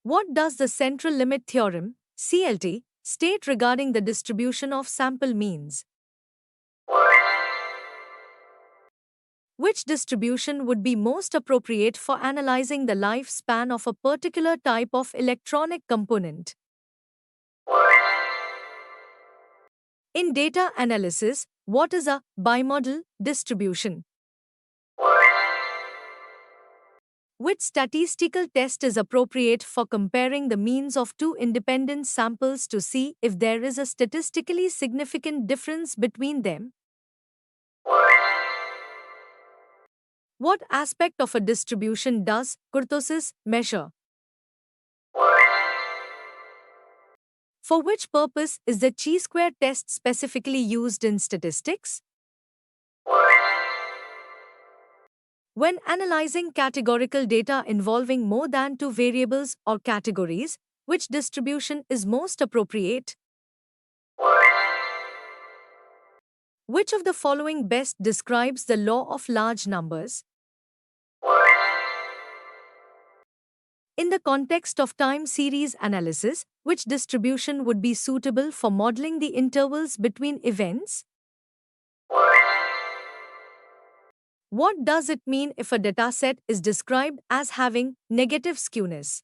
What does the central limit theorem, CLT, state regarding the distribution of sample means? Which distribution would be most appropriate for analyzing the lifespan of a particular type of electronic component? In data analysis, what is a bimodal distribution? Which statistical test is appropriate for comparing the means of two independent samples to see if there is a statistically significant difference between them? What aspect of a distribution does kurtosis measure? For which purpose is the chi-square test specifically used in statistics? When analyzing categorical data involving more than two variables or categories, which distribution is most appropriate? Which of the following best describes the law of large numbers? In the context of time series analysis, which distribution would be suitable for modeling the intervals between events? What does it mean if a dataset is described as having negative skewness?